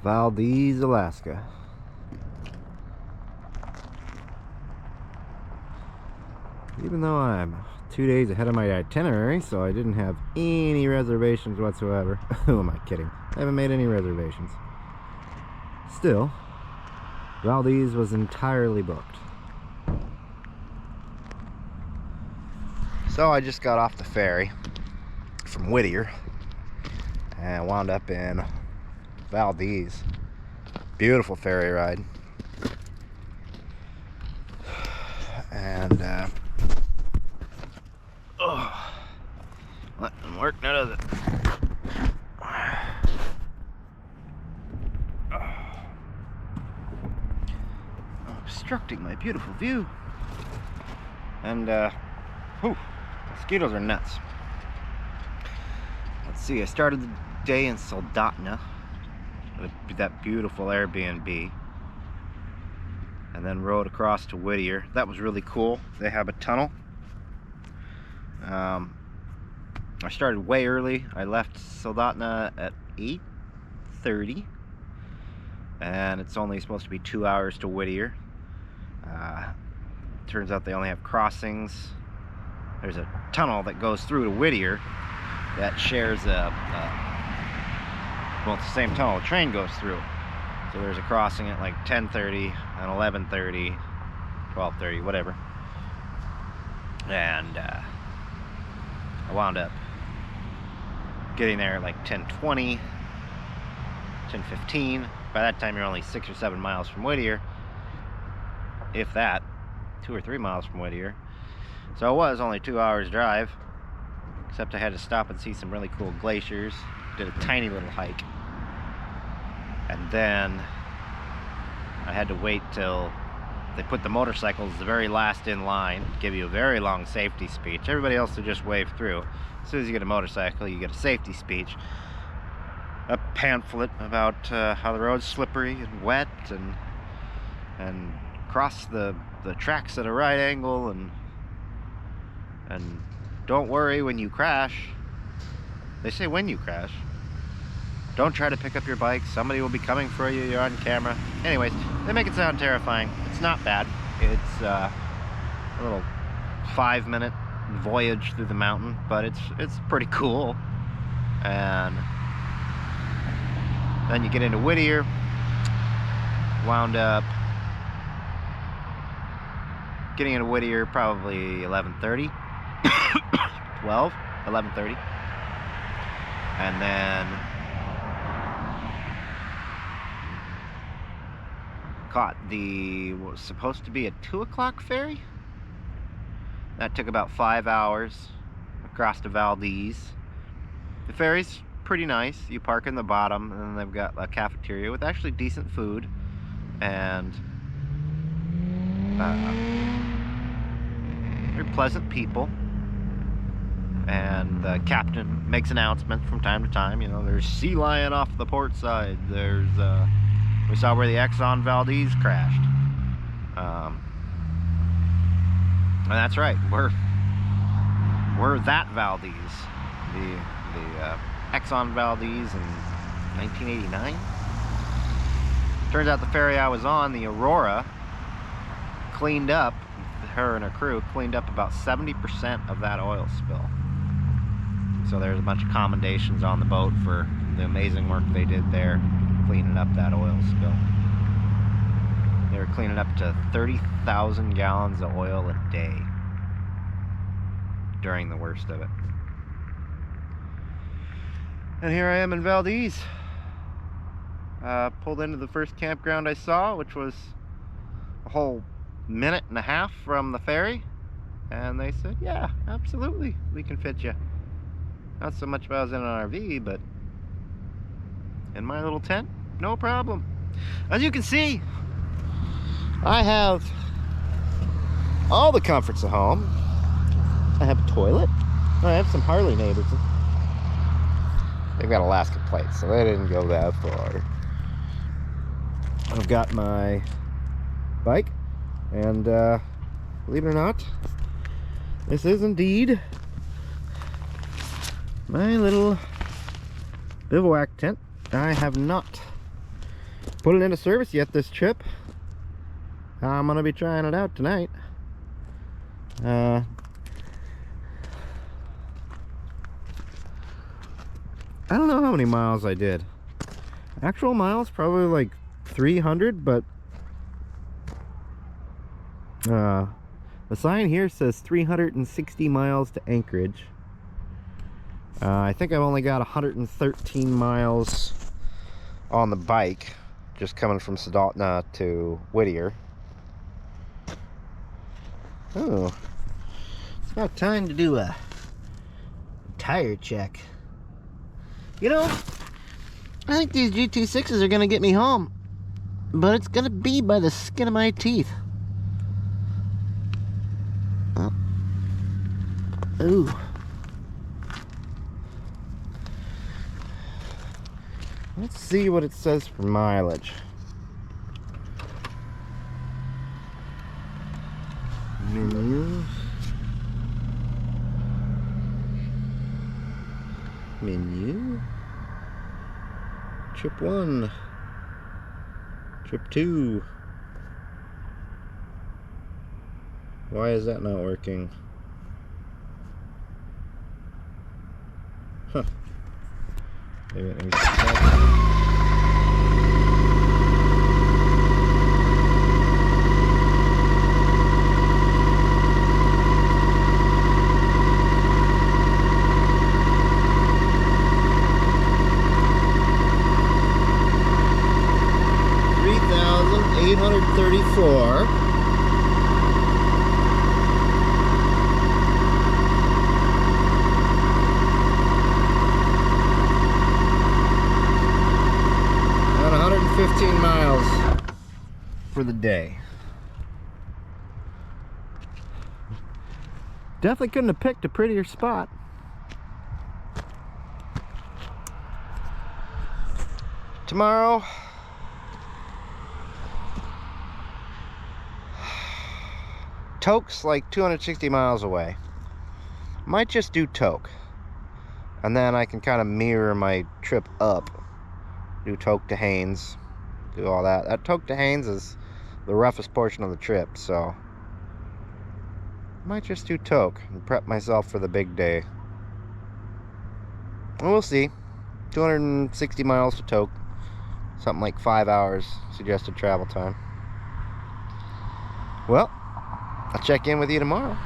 Valdez, Alaska. Even though I'm 2 days ahead of my itinerary, so I didn't have any reservations whatsoever. Who am I kidding? I haven't made any reservations. Still, Valdez was entirely booked. So I just got off the ferry from Whittier and wound up in Valdez. Beautiful ferry ride. And that didn't work, none of it. Obstructing my beautiful view. And mosquitoes are nuts. Let's see, I started the day in Soldotna, that beautiful Airbnb, and then rode across to Whittier. That was really cool. They have a tunnel. I started way early. I left Soldotna at 8:30, and it's only supposed to be 2 hours to Whittier. Turns out they only have crossings. There's a tunnel that goes through to Whittier that shares well, it's the same tunnel the train goes through. So there's a crossing at like 10:30 and 11:30, 12:30, whatever. And I wound up getting there at like 10:20, 10:15. By that time you're only 6 or 7 miles from Whittier, if that, 2 or 3 miles from Whittier. So it was only 2 hours drive, except I had to stop and see some really cool glaciers. Did a tiny little hike, and then I had to wait till they put the motorcycles the very last in line, give you a very long safety speech. Everybody else will just wave through. As soon as you get a motorcycle, you get a safety speech, a pamphlet about how the road's slippery and wet, and cross the tracks at a right angle, and don't worry when you crash. They say when you crash. Don't try to pick up your bike. Somebody will be coming for you. You're on camera. Anyways, they make it sound terrifying. It's not bad. It's a little 5-minute voyage through the mountain, but it's pretty cool. And then you get into Whittier. Wound up getting into Whittier probably 11:30, 11:30, and then caught what was supposed to be a 2 o'clock ferry. That took about 5 hours across to Valdez. The ferry's pretty nice. You park in the bottom, and then they've got a cafeteria with actually decent food, and very pleasant people. And the captain makes announcements from time to time. You know, there's sea lion off the port side. There's we saw where the Exxon Valdez crashed. And that's right, we're that Valdez, the Exxon Valdez in 1989. Turns out the ferry I was on, the Aurora, cleaned up, her and her crew cleaned up about 70% of that oil spill. So there's a bunch of commendations on the boat for the amazing work they did there, cleaning up that oil spill. They were cleaning up to 30,000 gallons of oil a day during the worst of it. And here I am in Valdez. Pulled into the first campground I saw, which was a whole minute and a half from the ferry, and they said, yeah, absolutely, we can fit you. Not so much if I was in an RV, but in my little tent, no problem. As you can see, I have all the comforts of home. I have a toilet. I have some Harley neighbors. They've got Alaska plates, so they didn't go that far. I've got my bike, and believe it or not, this is indeed my little bivouac tent. I have not put it into service yet this trip. I'm gonna be trying it out tonight. I don't know how many miles I did. Actual miles probably like 300, but the sign here says 360 miles to Anchorage. I think I've only got 113 miles on the bike, just coming from Soldotna to Whittier. Oh, it's about time to do a tire check. You know, I think these GT6s are gonna get me home, but it's gonna be by the skin of my teeth. Oh. Ooh. Let's see what it says for mileage. Menus. Menu. Trip 1. Trip 2. Why is that not working? Huh. Maybe it needs to 834. About 115 miles for the day. Definitely couldn't have picked a prettier spot. Tomorrow, Toke's like 260 miles away. Might just do Toke, and then I can kind of mirror my trip up. Do Toke to Haines, do all that. That Toke to Haines is the roughest portion of the trip, so might just do Toke and prep myself for the big day. And we'll see. 260 miles to Toke, something like 5 hours suggested travel time. Well, I'll check in with you tomorrow.